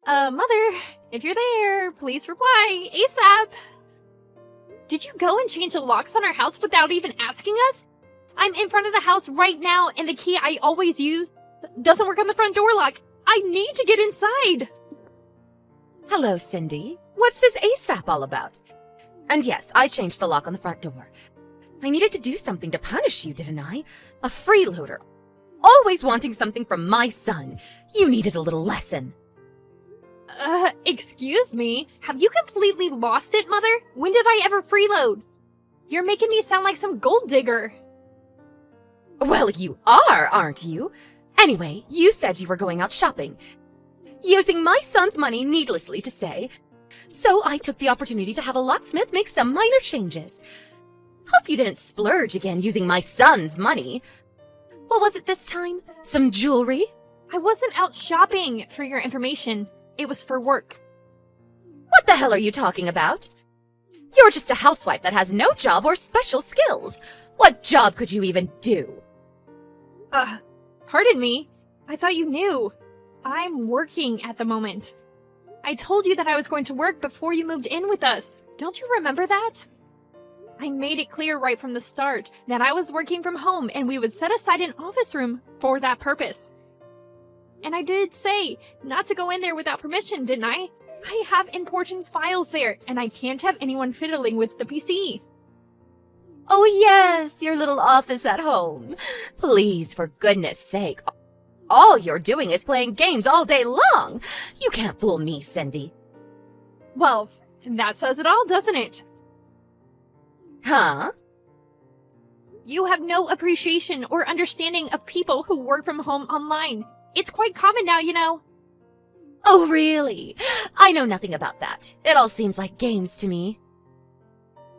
Mother, if you're there, please reply ASAP. Did you go and change the locks on our house without even asking us? I'm in front of the house right now, and the key I always use doesn't work on the front door lock. I need to get inside. Hello, Cindy. What's this ASAP all about? And yes, I changed the lock on the front door. I needed to do something to punish you, didn't I? A freeloader. Always wanting something from my son. You needed a little lesson. Excuse me? Have you completely lost it, Mother? When did I ever freeload? You're making me sound like some gold digger. Well, you are, aren't you? Anyway, you said you were going out shopping. Using my son's money, needlessly to say. So I took the opportunity to have a locksmith make some minor changes. Hope you didn't splurge again using my son's money. What was it this time? Some jewelry? I wasn't out shopping, for your information. It was for work. What the hell are you talking about? You're just a housewife that has no job or special skills. What job could you even do? Pardon me. I thought you knew. I'm working at the moment. I told you that I was going to work before you moved in with us. Don't you remember that? I made it clear right from the start that I was working from home and we would set aside an office room for that purpose. And I did say not to go in there without permission, didn't I? I have important files there, and I can't have anyone fiddling with the PC. Oh yes, your little office at home. Please, for goodness sake. All you're doing is playing games all day long. You can't fool me, Cindy. Well, that says it all, doesn't it? Huh? You have no appreciation or understanding of people who work from home online. It's quite common now, you know. Oh, really? I know nothing about that. It all seems like games to me.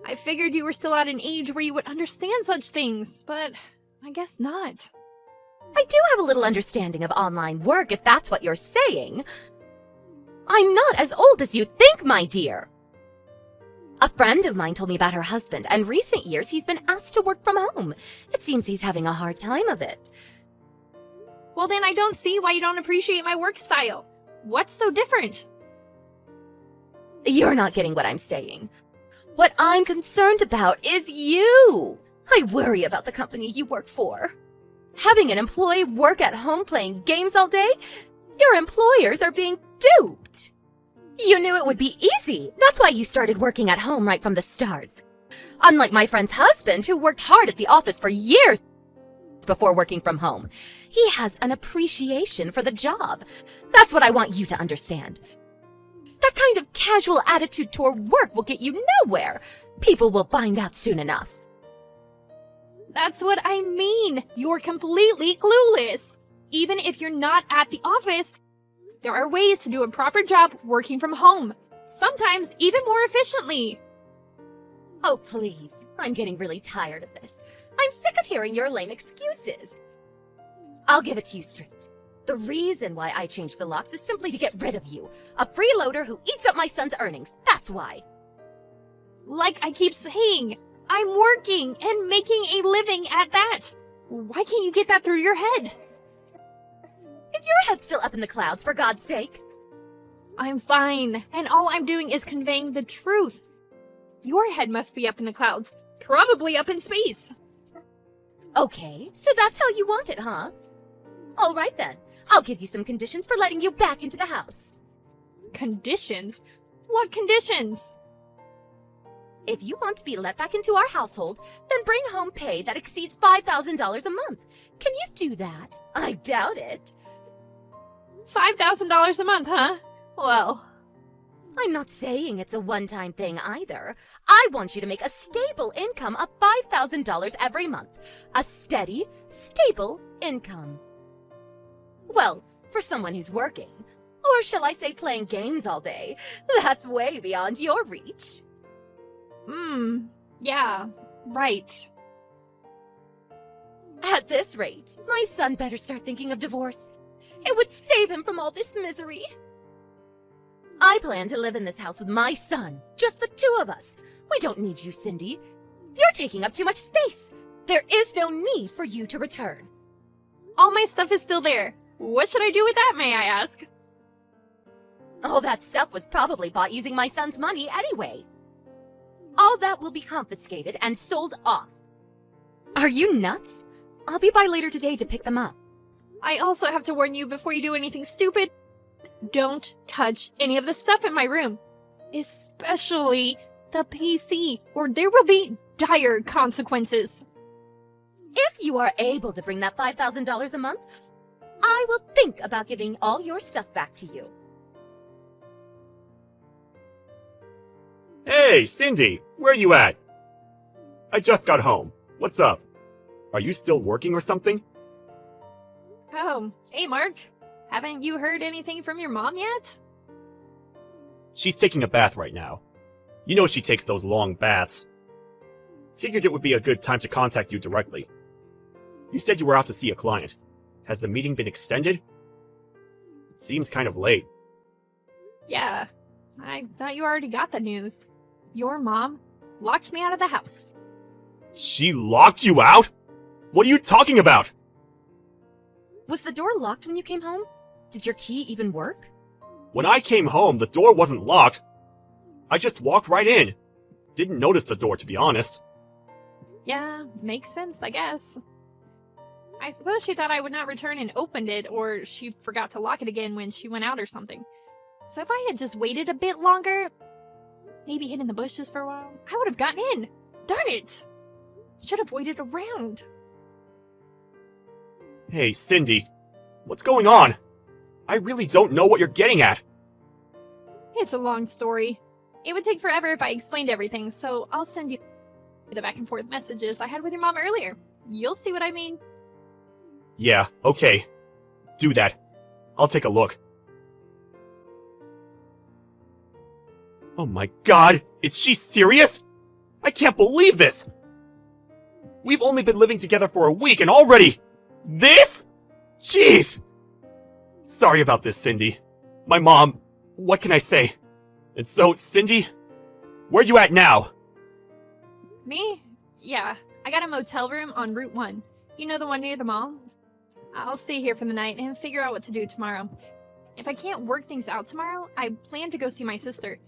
I figured you were still at an age where you would understand such things, but I guess not. I do have a little understanding of online work, if that's what you're saying. I'm not as old as you think, my dear. A friend of mine told me about her husband, and recent years he's been asked to work from home. It seems he's having a hard time of it. Well, then I don't see why you don't appreciate my work style. What's so different? You're not getting what I'm saying. What I'm concerned about is you. I worry about the company you work for. Having an employee work at home playing games all day? Your employers are being duped. You knew it would be easy. That's why you started working at home right from the start. Unlike my friend's husband, who worked hard at the office for years before working from home. He has an appreciation for the job. That's what I want you to understand. That kind of casual attitude toward work will get you nowhere. People will find out soon enough. That's what I mean. You're completely clueless. Even if you're not at the office, there are ways to do a proper job working from home. Sometimes even more efficiently. Oh, please. I'm getting really tired of this. I'm sick of hearing your lame excuses. I'll give it to you straight. The reason why I changed the locks is simply to get rid of you. A freeloader who eats up my son's earnings. That's why. Like I keep saying, I'm working and making a living at that. Why can't you get that through your head? Is your head still up in the clouds, for God's sake? I'm fine, and all I'm doing is conveying the truth. Your head must be up in the clouds, probably up in space. Okay, so that's how you want it, huh? All right then, I'll give you some conditions for letting you back into the house. Conditions? What conditions? If you want to be let back into our household, then bring home pay that exceeds $5,000 a month. Can you do that? I doubt it. $5,000 a month, huh? Well, I'm not saying it's a one-time thing either. I want you to make a stable income of $5,000 every month. A steady, stable income. Well, for someone who's working, or shall I say playing games all day, that's way beyond your reach. Yeah, right. At this rate, my son better start thinking of divorce. It would save him from all this misery. I plan to live in this house with my son, just the two of us. We don't need you, Cindy. You're taking up too much space. There is no need for you to return. All my stuff is still there. What should I do with that, may I ask? All that stuff was probably bought using my son's money anyway. All that will be confiscated and sold off. Are you nuts? I'll be by later today to pick them up. I also have to warn you before you do anything stupid. Don't touch any of the stuff in my room. Especially the PC, or there will be dire consequences. If you are able to bring that $5,000 a month, I will think about giving all your stuff back to you. Hey, Cindy, where you at? I just got home. What's up? Are you still working or something? Oh, hey Mark. Haven't you heard anything from your mom yet? She's taking a bath right now. You know she takes those long baths. Figured it would be a good time to contact you directly. You said you were out to see a client. Has the meeting been extended? It seems kind of late. Yeah, I thought you already got the news. Your mom locked me out of the house. She locked you out? What are you talking about? Was the door locked when you came home? Did your key even work? When I came home, the door wasn't locked. I just walked right in. Didn't notice the door, to be honest. Yeah, makes sense, I guess. I suppose she thought I would not return and opened it, or she forgot to lock it again when she went out or something. So if I had just waited a bit longer, maybe hid in the bushes for a while, I would have gotten in. Darn it! Should have waited around. Hey, Cindy. What's going on? I really don't know what you're getting at. It's a long story. It would take forever if I explained everything, so I'll send you the back and forth messages I had with your mom earlier. You'll see what I mean. Yeah, okay. Do that. I'll take a look. Oh my god, is she serious? I can't believe this! We've only been living together for a week and already... This? Jeez! Sorry about this, Cindy. My mom... What can I say? And so, Cindy? Where you at now? Me? Yeah, I got a motel room on Route 1. You know the one near the mall? I'll stay here for the night and figure out what to do tomorrow. If I can't work things out tomorrow, I plan to go see my sister.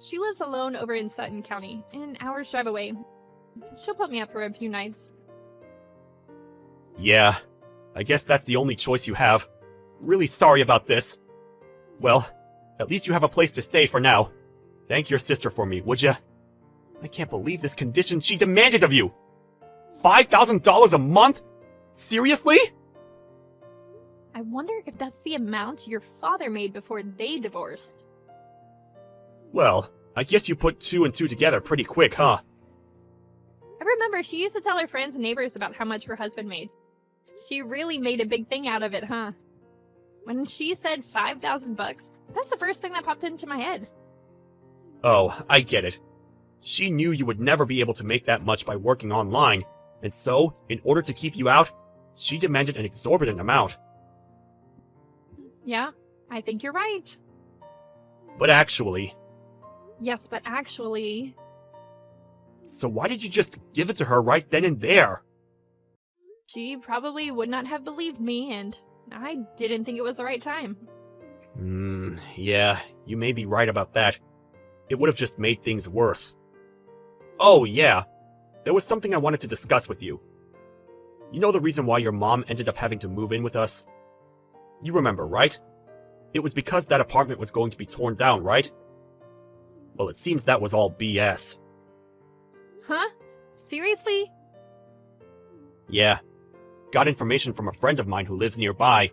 She lives alone over in Sutton County, an hour's drive away. She'll put me up for a few nights. Yeah, I guess that's the only choice you have. Really sorry about this. Well, at least you have a place to stay for now. Thank your sister for me, would ya? I can't believe this condition she demanded of you! $5,000 a month? Seriously? I wonder if that's the amount your father made before they divorced. Well, I guess you put two and two together pretty quick, huh? I remember she used to tell her friends and neighbors about how much her husband made. She really made a big thing out of it, huh? When she said $5,000, that's the first thing that popped into my head. Oh, I get it. She knew you would never be able to make that much by working online, and so, in order to keep you out, she demanded an exorbitant amount. Yeah, I think you're right. But actually... Yes, but actually... So why did you just give it to her right then and there? She probably would not have believed me, and I didn't think it was the right time. Yeah, you may be right about that. It would have just made things worse. Oh, yeah. There was something I wanted to discuss with you. You know the reason why your mom ended up having to move in with us? You remember, right? It was because that apartment was going to be torn down, right? Well, it seems that was all BS. Huh? Seriously? Yeah. Got information from a friend of mine who lives nearby.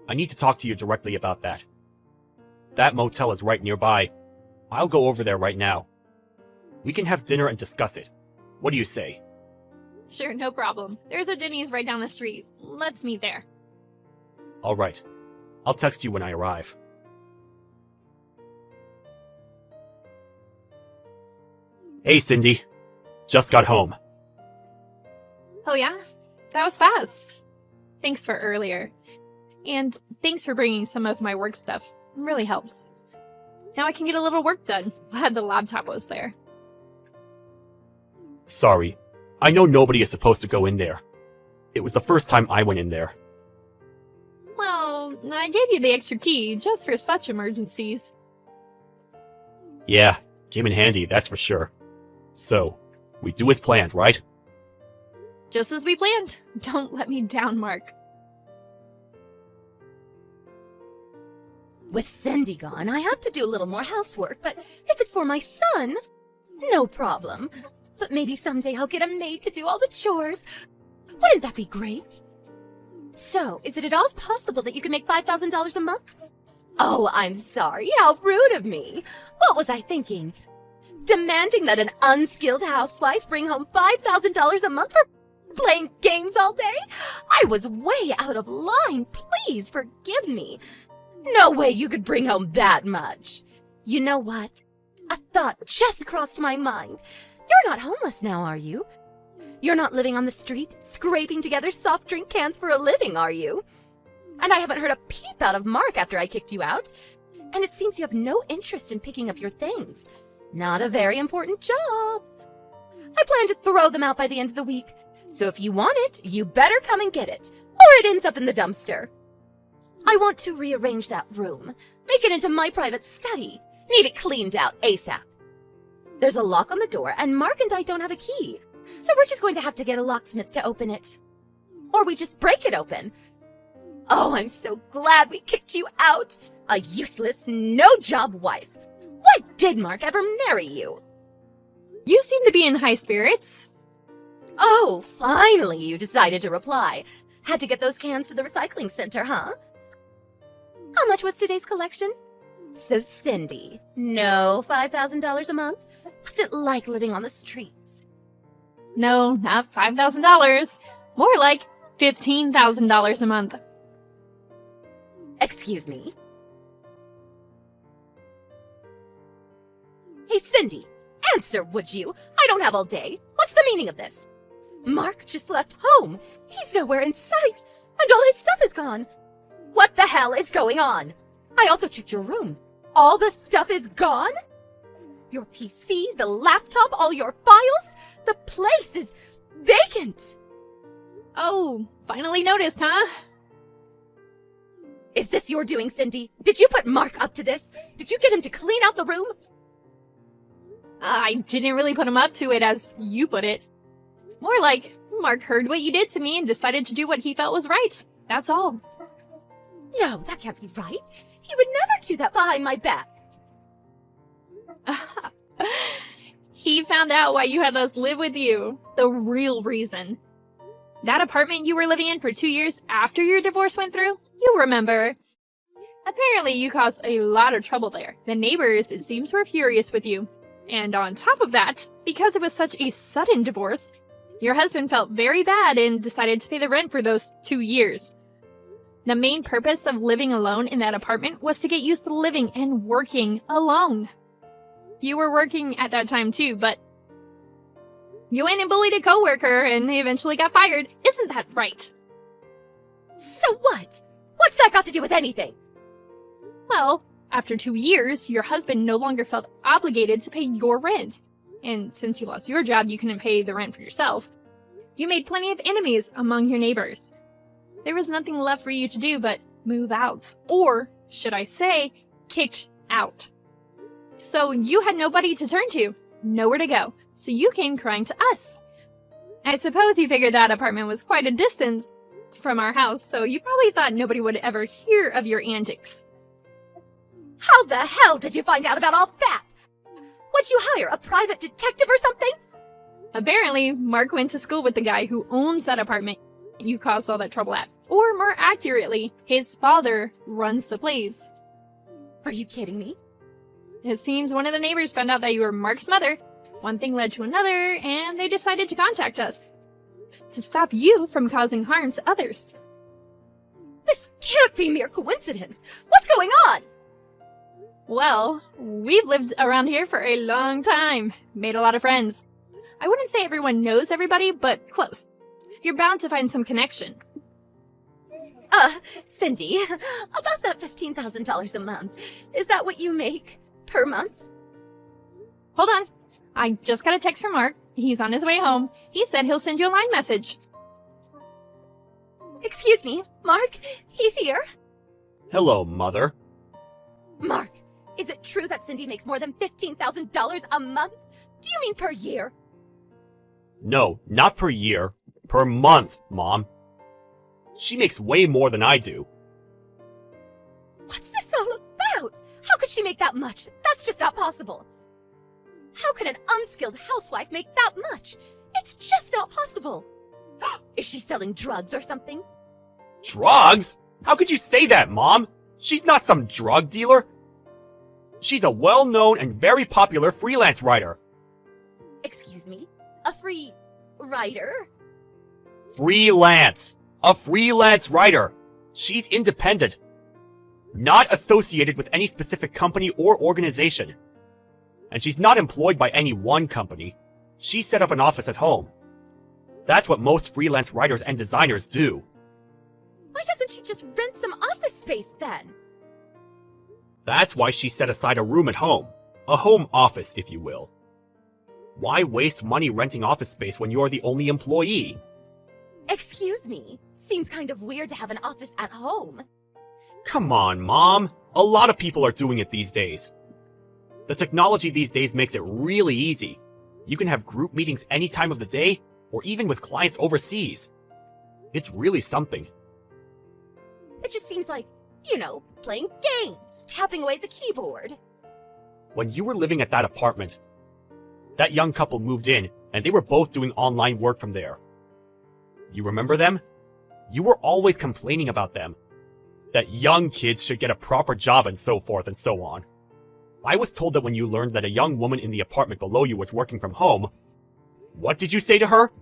I need to talk to you directly about that. That motel is right nearby. I'll go over there right now. We can have dinner and discuss it. What do you say? Sure, no problem. There's a Denny's right down the street. Let's meet there. Alright. I'll text you when I arrive. Hey, Cindy. Just got home. Oh yeah? That was fast. Thanks for earlier. And thanks for bringing some of my work stuff. It really helps. Now I can get a little work done. Glad the laptop was there. Sorry. I know nobody is supposed to go in there. It was the first time I went in there. Well, Well, I gave you the extra key just for such emergencies. Yeah, came in handy, that's for sure. So, we do as planned, right? Just as we planned. Don't let me down, Mark. With Cindy gone, I have to do a little more housework, but if it's for my son, no problem. But maybe someday I'll get a maid to do all the chores. Wouldn't that be great? So, is it at all possible that you can make $5,000 a month? Oh, I'm sorry. How rude of me. What was I thinking? Demanding that an unskilled housewife bring home $5,000 a month for playing games all day? I was way out of line. Please forgive me. No way you could bring home that much. You know what? A thought just crossed my mind. You're not homeless now, are you? You're not living on the street, scraping together soft drink cans for a living, are you? And I haven't heard a peep out of Mark after I kicked you out. And it seems you have no interest in picking up your things. Not a very important job. I plan to throw them out by the end of the week. So if you want it, you better come and get it, or it ends up in the dumpster. I want to rearrange that room, make it into my private study. Need it cleaned out ASAP. There's a lock on the door, and Mark and I don't have a key. So we're just going to have to get a locksmith to open it. Or we just break it open. Oh, I'm so glad we kicked you out. A useless, no-job wife. Why did Mark ever marry you? You seem to be in high spirits. Oh, finally you decided to reply. Had to get those cans to the recycling center, huh? How much was today's collection? So, Cindy, no $5,000 a month? What's it like living on the streets? No, not $5,000. More like $15,000 a month. Excuse me? Hey, Cindy, answer, would you? I don't have all day. What's the meaning of this? Mark just left home. He's nowhere in sight, and all his stuff is gone. What the hell is going on? I also checked your room. All the stuff is gone? Your PC, the laptop, all your files? The place is vacant. Oh, finally noticed, huh? Is this your doing, Cindy? Did you put Mark up to this? Did you get him to clean out the room? I didn't really put him up to it, as you put it. More like, Mark heard what you did to me and decided to do what he felt was right. That's all. No, that can't be right. He would never do that behind my back. He found out why you had us live with you. The real reason. That apartment you were living in for 2 years after your divorce went through? You remember. Apparently you caused a lot of trouble there. The neighbors, it seems, were furious with you. And on top of that, because it was such a sudden divorce, your husband felt very bad and decided to pay the rent for those 2 years. The main purpose of living alone in that apartment was to get used to living and working alone. You were working at that time too, but you went and bullied a coworker and eventually got fired. Isn't that right? So what? What's that got to do with anything? Well, after 2 years, your husband no longer felt obligated to pay your rent. And since you lost your job, you couldn't pay the rent for yourself. You made plenty of enemies among your neighbors. There was nothing left for you to do but move out. Or, should I say, kicked out. So you had nobody to turn to, nowhere to go. So you came crying to us. I suppose you figured that apartment was quite a distance from our house, so you probably thought nobody would ever hear of your antics. How the hell did you find out about all that? Would you hire a private detective or something? Apparently, Mark went to school with the guy who owns that apartment you caused all that trouble at. Or more accurately, his father runs the place. Are you kidding me? It seems one of the neighbors found out that you were Mark's mother. One thing led to another, and they decided to contact us. To stop you from causing harm to others. This can't be mere coincidence. What's going on? Well, we've lived around here for a long time. Made a lot of friends. I wouldn't say everyone knows everybody, but close. You're bound to find some connection. Cindy, about that $15,000 a month, is that what you make per month? Hold on. I just got a text from Mark. He's on his way home. He said he'll send you a line message. Excuse me, Mark, he's here. Hello, Mother. Mark, is it true that Cindy makes more than $15,000 a month? Do you mean per year? No, not per year. Per month, Mom. She makes way more than I do. What's this all about? How could she make that much? That's just not possible. How can an unskilled housewife make that much? It's just not possible. Is she selling drugs or something? Drugs? How could you say that, Mom? She's not some drug dealer. She's a well-known and very popular freelance writer. Excuse me? A free writer? Freelance! A freelance writer! She's independent. Not associated with any specific company or organization. And she's not employed by any one company. She set up an office at home. That's what most freelance writers and designers do. Why doesn't she just rent some office space then? That's why she set aside a room at home. A home office, if you will. Why waste money renting office space when you're the only employee? Excuse me. Seems kind of weird to have an office at home. Come on, Mom. A lot of people are doing it these days. The technology these days makes it really easy. You can have group meetings any time of the day, or even with clients overseas. It's really something. It just seems like, playing games, tapping away at the keyboard. When you were living at that apartment, that young couple moved in, and they were both doing online work from there. You remember them? You were always complaining about them. That young kids should get a proper job and so forth and so on. I was told that when you learned that a young woman in the apartment below you was working from home, what did you say to her?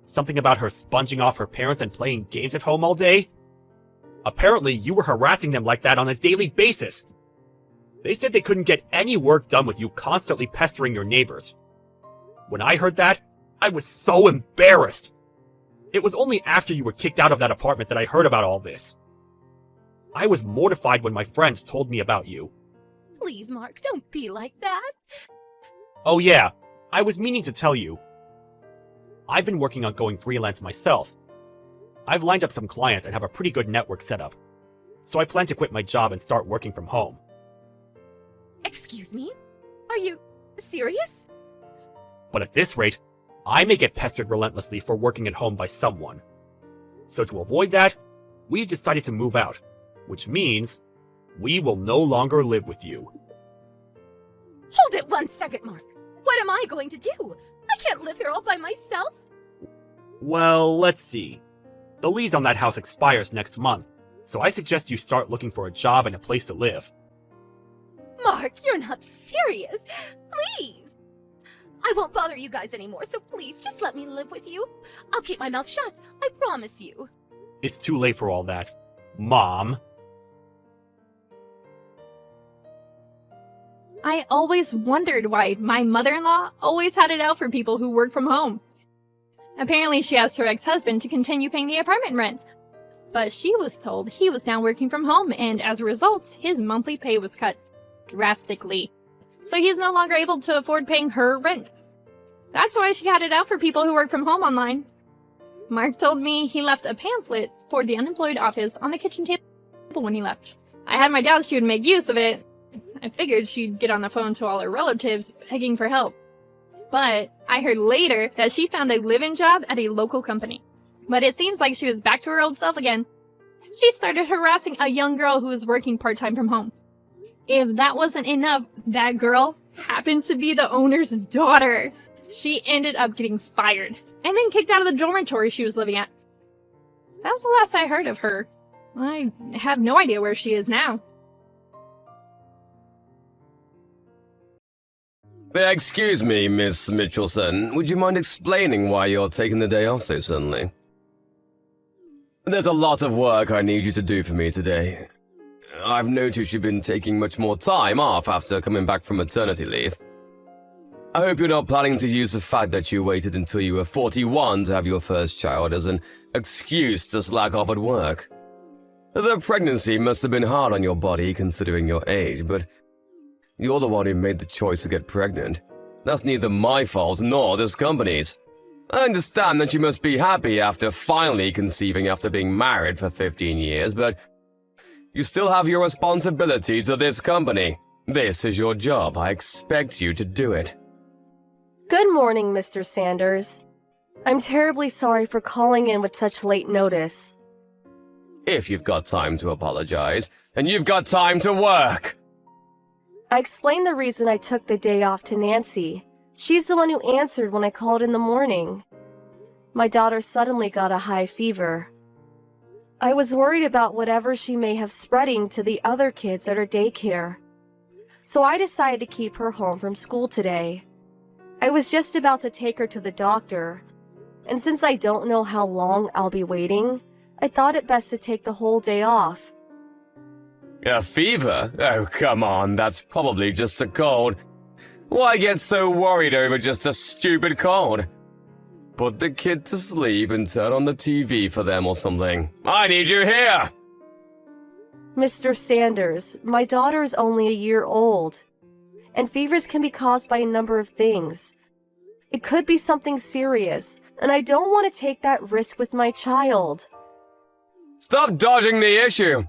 Something about her sponging off her parents and playing games at home all day? Apparently, you were harassing them like that on a daily basis. They said they couldn't get any work done with you constantly pestering your neighbors. When I heard that, I was so embarrassed. It was only after you were kicked out of that apartment that I heard about all this. I was mortified when my friends told me about you. Please, Mark, don't be like that. Oh yeah, I was meaning to tell you. I've been working on going freelance myself. I've lined up some clients and have a pretty good network set up. So I plan to quit my job and start working from home. Excuse me? Are you serious? But at this rate, I may get pestered relentlessly for working at home by someone. So to avoid that, we've decided to move out, which means we will no longer live with you. Hold it 1 second, Mark. What am I going to do? I can't live here all by myself. Well, let's see. The lease on that house expires next month, so I suggest you start looking for a job and a place to live. Mark, you're not serious. Please. I won't bother you guys anymore, so please just let me live with you. I'll keep my mouth shut, I promise you. It's too late for all that, Mom. I always wondered why my mother-in-law always had it out for people who work from home. Apparently she asked her ex-husband to continue paying the apartment rent. But she was told he was now working from home, and as a result, his monthly pay was cut drastically. So he's no longer able to afford paying her rent. That's why she had it out for people who work from home online. Mark told me he left a pamphlet for the unemployed office on the kitchen table when he left. I had my doubts she would make use of it. I figured she'd get on the phone to all her relatives begging for help. But I heard later that she found a live-in job at a local company. But it seems like she was back to her old self again. She started harassing a young girl who was working part-time from home. If that wasn't enough, that girl happened to be the owner's daughter. She ended up getting fired and then kicked out of the dormitory she was living at. That was the last I heard of her. I have no idea where she is now. Excuse me, Miss Mitchelson. Would you mind explaining why you're taking the day off so suddenly? There's a lot of work I need you to do for me today. I've noticed you've been taking much more time off after coming back from maternity leave. I hope you're not planning to use the fact that you waited until you were 41 to have your first child as an excuse to slack off at work. The pregnancy must have been hard on your body considering your age, but you're the one who made the choice to get pregnant. That's neither my fault nor this company's. I understand that you must be happy after finally conceiving after being married for 15 years, but You still have your responsibility to this company. This is your job. I expect you to do it. Good morning, Mr. Sanders. I'm terribly sorry for calling in with such late notice. If you've got time to apologize, then you've got time to work. I explained the reason I took the day off to Nancy. She's the one who answered when I called in the morning. My daughter suddenly got a high fever. I was worried about whatever she may have spreading to the other kids at her daycare. So I decided to keep her home from school today. I was just about to take her to the doctor, and since I don't know how long I'll be waiting, I thought it best to take the whole day off. A fever? Oh, come on, that's probably just a cold. Why get so worried over just a stupid cold? Put the kid to sleep and turn on the TV for them or something. I need you here! Mr. Sanders, my daughter is only a year old, and fevers can be caused by a number of things. It could be something serious, and I don't want to take that risk with my child. Stop dodging the issue!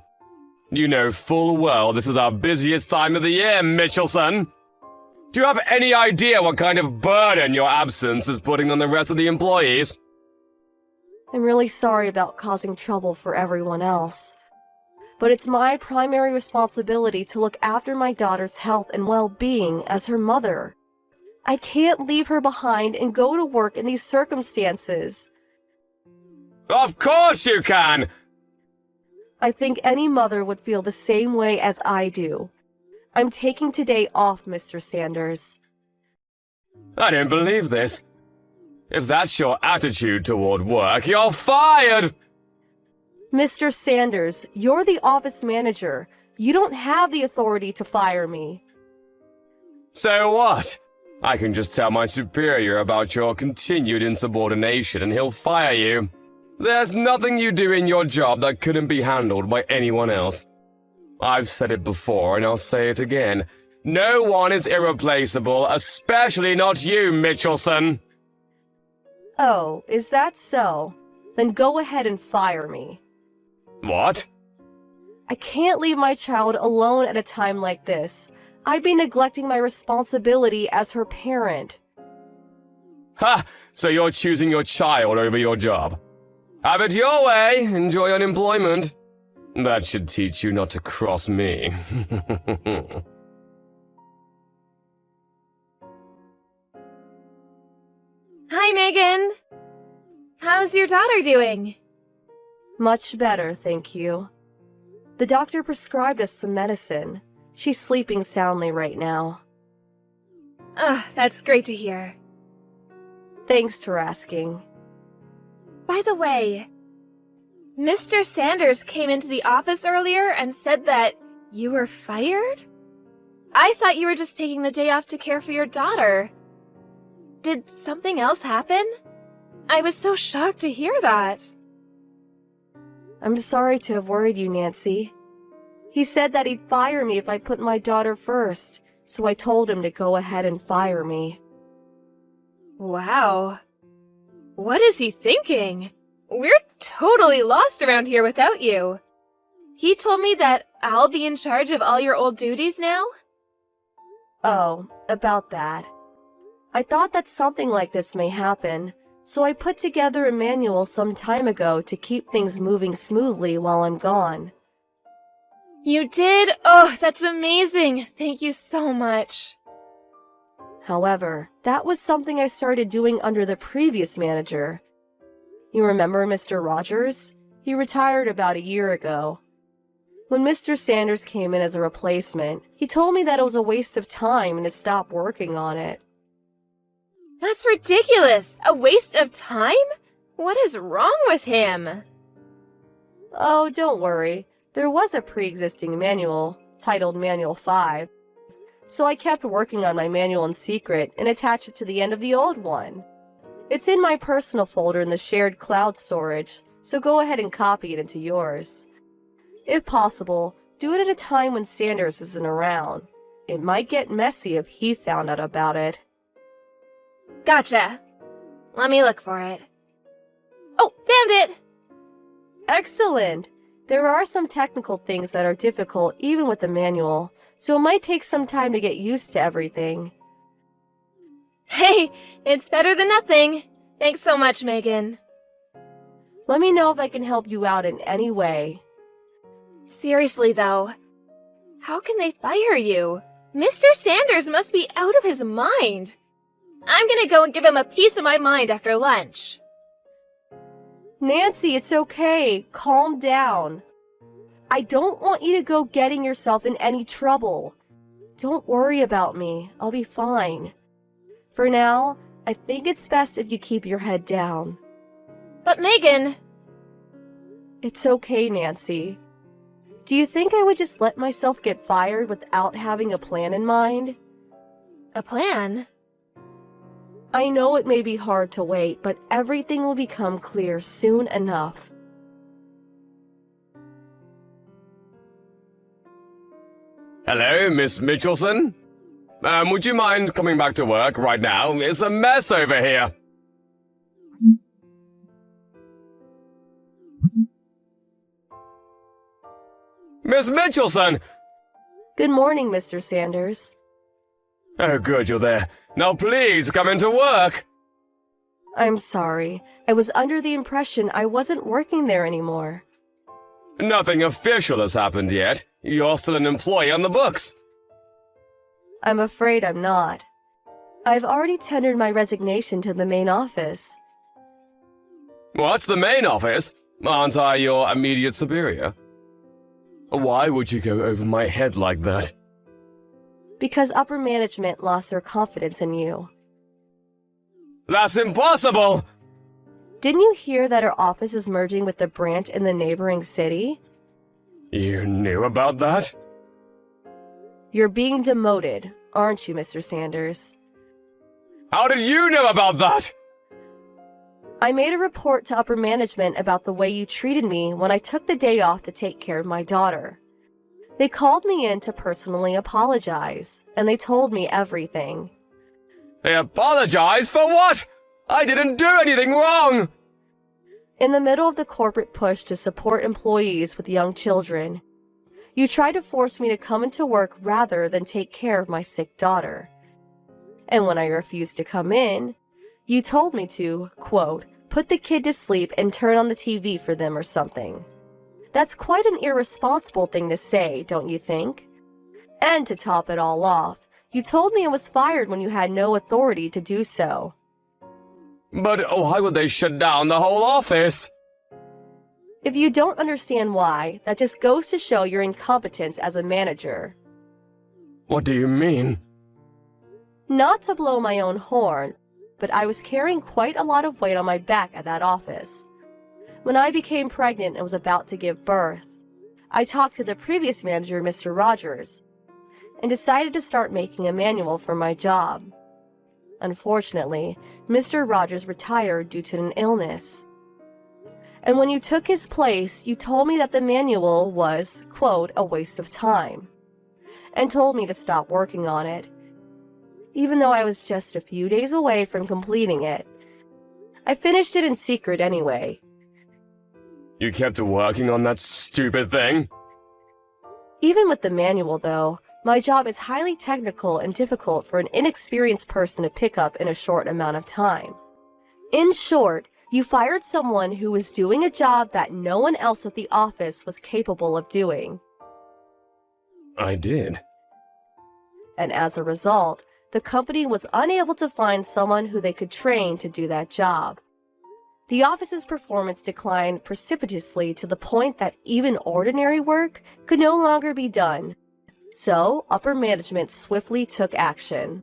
You know full well this is our busiest time of the year, Mitchelson. Do you have any idea what kind of burden your absence is putting on the rest of the employees? I'm really sorry about causing trouble for everyone else, but it's my primary responsibility to look after my daughter's health and well-being as her mother. I can't leave her behind and go to work in these circumstances. Of course you can! I think any mother would feel the same way as I do. I'm taking today off, Mr. Sanders. I don't believe this. If that's your attitude toward work, you're fired! Mr. Sanders, you're the office manager. You don't have the authority to fire me. So what? I can just tell my superior about your continued insubordination and he'll fire you. There's nothing you do in your job that couldn't be handled by anyone else. I've said it before and I'll say it again. No one is irreplaceable, especially not you, Mitchelson. Oh, is that so? Then go ahead and fire me. What? I can't leave my child alone at a time like this. I'd be neglecting my responsibility as her parent. Ha! So you're choosing your child over your job. Have it your way. Enjoy unemployment. That should teach you not to cross me. Hi, Megan. How's your daughter doing? Much better, thank you. The doctor prescribed us some medicine. She's sleeping soundly right now. That's great to hear. Thanks for asking. By the way, Mr. Sanders came into the office earlier and said that you were fired? I thought you were just taking the day off to care for your daughter. Did something else happen? I was so shocked to hear that. I'm sorry to have worried you, Nancy. He said that he'd fire me if I put my daughter first, so I told him to go ahead and fire me. Wow. What is he thinking? We're totally lost around here without you. He told me that I'll be in charge of all your old duties now? Oh, about that. I thought that something like this may happen, so I put together a manual some time ago to keep things moving smoothly while I'm gone. You did? Oh, that's amazing. Thank you so much. However, that was something I started doing under the previous manager. You remember Mr. Rogers? He retired about a year ago. When Mr. Sanders came in as a replacement, he told me that it was a waste of time and to stop working on it. That's ridiculous. A waste of time? What is wrong with him? Oh, don't worry. There was a pre-existing manual, titled Manual 5. So I kept working on my manual in secret and attached it to the end of the old one. It's in my personal folder in the shared cloud storage, so go ahead and copy it into yours. If possible, do it at a time when Sanders isn't around. It might get messy if he found out about it. Gotcha. Let me look for it. Oh, found it! Excellent! There are some technical things that are difficult even with the manual, so it might take some time to get used to everything. Hey, it's better than nothing. Thanks so much, Megan. Let me know if I can help you out in any way. Seriously, though, how can they fire you? Mr. Sanders must be out of his mind. I'm gonna go and give him a piece of my mind after lunch. Nancy, it's okay. Calm down. I don't want you to go getting yourself in any trouble. Don't worry about me. I'll be fine. For now, I think it's best if you keep your head down. But Megan... It's okay, Nancy. Do you think I would just let myself get fired without having a plan in mind? A plan? I know it may be hard to wait, but everything will become clear soon enough. Hello, Miss Mitchelson? Would you mind coming back to work right now? It's a mess over here. Miss Mitchelson! Good morning, Mr. Sanders. Oh, good, you're there. Now please come into work. I'm sorry. I was under the impression I wasn't working there anymore. Nothing official has happened yet. You're still an employee on the books. I'm afraid I'm not. I've already tendered my resignation to the main office. What's the main office? Aren't I your immediate superior? Why would you go over my head like that? Because upper management lost their confidence in you. That's impossible! Didn't you hear that our office is merging with the branch in the neighboring city? You knew about that? You're being demoted, aren't you, Mr. Sanders? How did you know about that? I made a report to upper management about the way you treated me when I took the day off to take care of my daughter. They called me in to personally apologize, and they told me everything. They apologize for what? I didn't do anything wrong! In the middle of the corporate push to support employees with young children, you tried to force me to come into work rather than take care of my sick daughter. And when I refused to come in, you told me to, quote, put the kid to sleep and turn on the TV for them or something. That's quite an irresponsible thing to say, don't you think? And to top it all off, you told me I was fired when you had no authority to do so. But why would they shut down the whole office? If you don't understand why, that just goes to show your incompetence as a manager. What do you mean? Not to blow my own horn, but I was carrying quite a lot of weight on my back at that office. When I became pregnant and was about to give birth, I talked to the previous manager, Mr. Rogers, and decided to start making a manual for my job. Unfortunately, Mr. Rogers retired due to an illness. And when you took his place, you told me that the manual was, quote, a waste of time, and told me to stop working on it, even though I was just a few days away from completing it. I finished it in secret anyway. You kept working on that stupid thing? Even with the manual, though, my job is highly technical and difficult for an inexperienced person to pick up in a short amount of time. In short, you fired someone who was doing a job that no one else at the office was capable of doing. I did. And as a result, the company was unable to find someone who they could train to do that job. The office's performance declined precipitously to the point that even ordinary work could no longer be done. So, upper management swiftly took action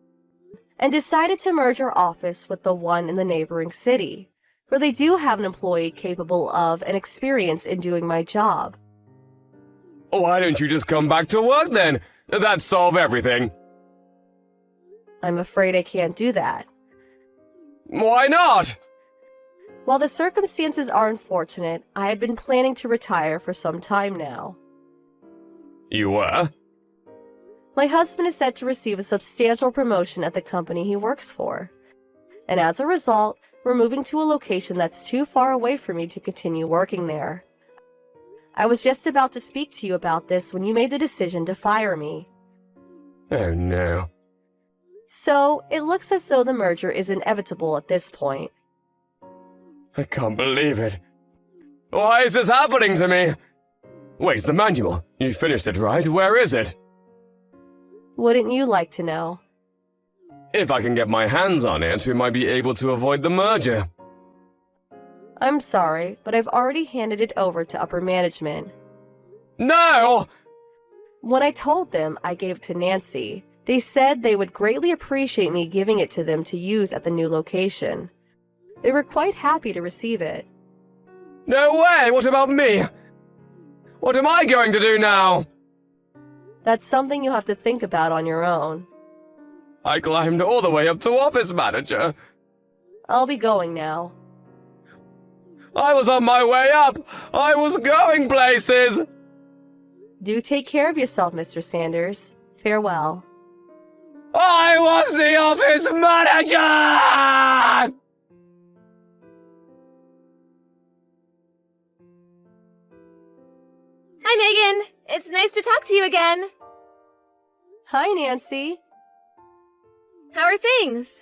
and decided to merge our office with the one in the neighboring city, where they do have an employee capable of and experience in doing my job. Why don't you just come back to work then? That'd solve everything. I'm afraid I can't do that. Why not? While the circumstances are unfortunate, I had been planning to retire for some time now. You were? My husband is set to receive a substantial promotion at the company he works for. And as a result, we're moving to a location that's too far away for me to continue working there. I was just about to speak to you about this when you made the decision to fire me. Oh no. So, it looks as though the merger is inevitable at this point. I can't believe it. Why is this happening to me? Wait, the manual. You finished it, right? Where is it? Wouldn't you like to know? If I can get my hands on it, we might be able to avoid the merger. I'm sorry, but I've already handed it over to upper management. No! When I told them I gave it to Nancy, they said they would greatly appreciate me giving it to them to use at the new location. They were quite happy to receive it. No way! What about me? What am I going to do now? That's something you have to think about on your own. I climbed all the way up to office manager. I'll be going now. I was on my way up! I was going places! Do take care of yourself, Mr. Sanders. Farewell. I was the office manager! Hi, Megan. It's nice to talk to you again. Hi, Nancy. How are things?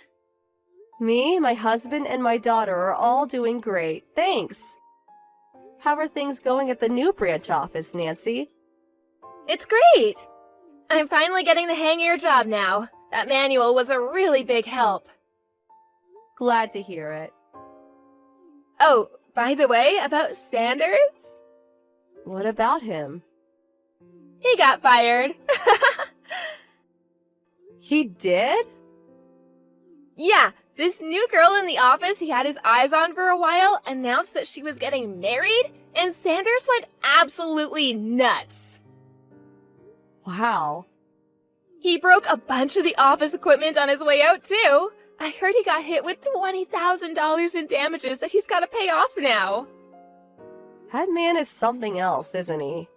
Me, my husband, and my daughter are all doing great. Thanks. How are things going at the new branch office, Nancy? It's great. I'm finally getting the hang of your job now. That manual was a really big help. Glad to hear it. Oh, by the way, about Sanders? What about him? He got fired. He did? Yeah, this new girl in the office he had his eyes on for a while announced that she was getting married, and Sanders went absolutely nuts. Wow. He broke a bunch of the office equipment on his way out, too. I heard he got hit with $20,000 in damages that he's got to pay off now. That man is something else, isn't he?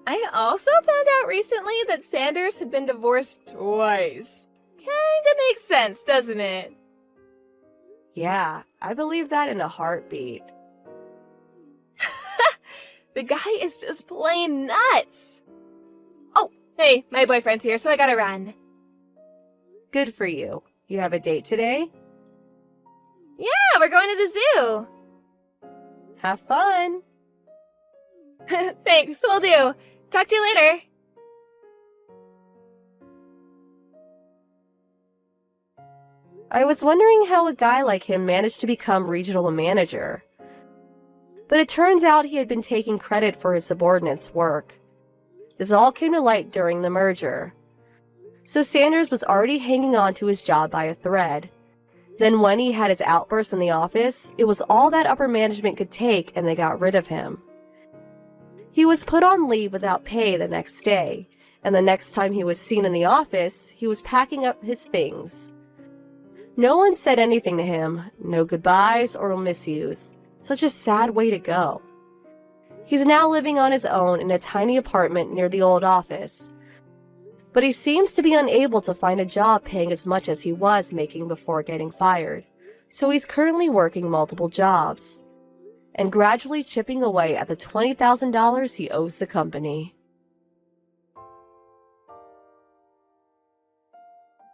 I also found out recently that Sanders had been divorced twice. Kinda makes sense, doesn't it? Yeah, I believe that in a heartbeat. The guy is just plain nuts. Oh, hey, my boyfriend's here, so I gotta run. Good for you. You have a date today? Yeah, we're going to the zoo. Have fun. Thanks, will do. Talk to you later. I was wondering how a guy like him managed to become regional manager. But it turns out he had been taking credit for his subordinates' work. This all came to light during the merger. So Sanders was already hanging on to his job by a thread. Then when he had his outburst in the office, it was all that upper management could take and they got rid of him. He was put on leave without pay the next day, and the next time he was seen in the office, he was packing up his things. No one said anything to him, no goodbyes or miss yous. Such a sad way to go. He's now living on his own in a tiny apartment near the old office. But he seems to be unable to find a job paying as much as he was making before getting fired. So he's currently working multiple jobs and gradually chipping away at the $20,000 he owes the company.